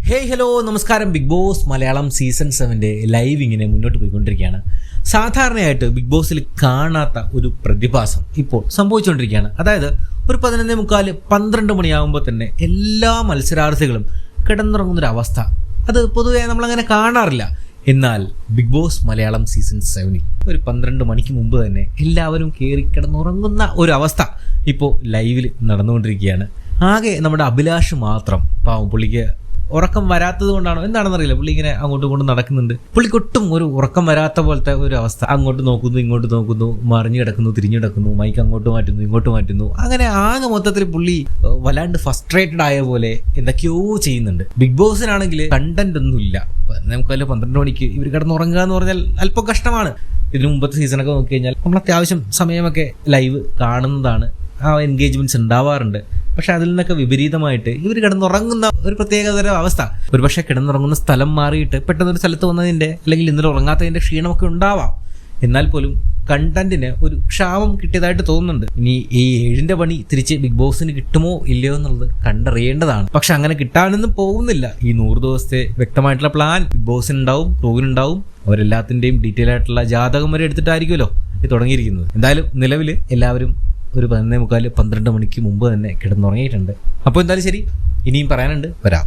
Hello നമസ്കാരം. Bigg Boss Malayalam season 7 live ഇങ്ങനെ മുന്നോട്ട് പോയിക്കൊണ്ടിരിക്കുകയാണ്. സാധാരണയായിട്ട് ബിഗ് ബോസിൽ കാണാത്ത ഒരു പ്രതിഭാസം ഇപ്പോൾ സംഭവിച്ചുകൊണ്ടിരിക്കുകയാണ്. അതായത് ഒരു 11:45 12 മണിയാകുമ്പോൾ തന്നെ എല്ലാ മത്സരാർത്ഥികളും കിടന്നുറങ്ങുന്നൊരവസ്ഥ. അത് പൊതുവെ നമ്മളങ്ങനെ കാണാറില്ല. എന്നാൽ ബിഗ് ബോസ് മലയാളം സീസൺ 7 ഒരു 12 മണിക്ക് മുമ്പ് തന്നെ എല്ലാവരും കയറി കിടന്നുറങ്ങുന്ന ഒരു അവസ്ഥ ഇപ്പോൾ ലൈവിൽ നടന്നുകൊണ്ടിരിക്കുകയാണ്. ആകെ നമ്മുടെ അഭിലാഷ് മാത്രം, പാവം, പുള്ളിക്ക് ഉറക്കം വരാത്തത് കൊണ്ടാണോ എന്താണെന്നറിയില്ല, പുള്ളി ഇങ്ങനെ അങ്ങോട്ടും ഇങ്ങോട്ടും നടക്കുന്നുണ്ട്. പുള്ളിക്കൊട്ടും ഒരു ഉറക്കം വരാത്ത പോലത്തെ ഒരു അവസ്ഥ. അങ്ങോട്ട് നോക്കുന്നു, ഇങ്ങോട്ട് നോക്കുന്നു, മറിഞ്ഞു കിടക്കുന്നു, തിരിഞ്ഞു കിടക്കുന്നു, മൈക്ക് അങ്ങോട്ട് മാറ്റുന്നു, ഇങ്ങോട്ട് മാറ്റുന്നു. അങ്ങനെ ആകെ മൊത്തത്തിൽ പുള്ളി വല്ലാണ്ട് ഫസ്ട്രേറ്റഡ് ആയ പോലെ എന്തൊക്കെയോ ചെയ്യുന്നുണ്ട്. ബിഗ് ബോസിനാണെങ്കിൽ കണ്ടന്റ് ഒന്നും ഇല്ല. നമുക്കല്ല 12 മണിക്ക് ഇവർ കിടന്നുറങ്ങുക എന്ന് പറഞ്ഞാൽ അല്പം കഷ്ടമാണ്. ഇതിനു മുമ്പത്തെ സീസണൊക്കെ നോക്കി കഴിഞ്ഞാൽ നമ്മൾ അത്യാവശ്യം സമയമൊക്കെ ലൈവ് കാണുന്നതാണ്, ആ എൻഗേജ്മെന്റ്സ് ഉണ്ടാവാറുണ്ട്. പക്ഷെ അതിൽ നിന്നൊക്കെ വിപരീതമായിട്ട് ഇവർ കിടന്നുറങ്ങുന്ന ഒരു പ്രത്യേകതരം അവസ്ഥ. ഒരുപക്ഷെ കിടന്നുറങ്ങുന്ന സ്ഥലം മാറിയിട്ട് പെട്ടെന്നൊരു സ്ഥലത്ത് വന്നതിൻ്റെ അല്ലെങ്കിൽ ഇന്നലെ ഉറങ്ങാത്തതിൻ്റെ ക്ഷീണമൊക്കെ ഉണ്ടാവാം. എന്നാൽ പോലും കണ്ടന്റിന് ഒരു ക്ഷാമം കിട്ടിയതായിട്ട് തോന്നുന്നുണ്ട്. ഇനി ഈ 7 പണി തിരിച്ച് ബിഗ് ബോസിന് കിട്ടുമോ ഇല്ലയോ എന്നുള്ളത് കണ്ടറിയേണ്ടതാണ്. പക്ഷെ അങ്ങനെ കിട്ടാനൊന്നും പോകുന്നില്ല. ഈ 100 ദിവസത്തെ വ്യക്തമായിട്ടുള്ള പ്ലാൻ ബിഗ് ബോസിനുണ്ടാവും, ക്രൂവിനുണ്ടാവും. അവരെല്ലാത്തിൻ്റെയും ഡീറ്റെയിൽ ആയിട്ടുള്ള ജാതകം വരെ എടുത്തിട്ടായിരിക്കുമല്ലോ ഇത് തുടങ്ങിയിരിക്കുന്നത്. എന്തായാലും നിലവിൽ എല്ലാവരും ഒരു 11:45 12 മണിക്ക് മുമ്പ് തന്നെ കിടന്നുറങ്ങിയിട്ടുണ്ട്. അപ്പോൾ എന്തായാലും ശരി, ഇനിയും പറയാനുണ്ട്, വരാം.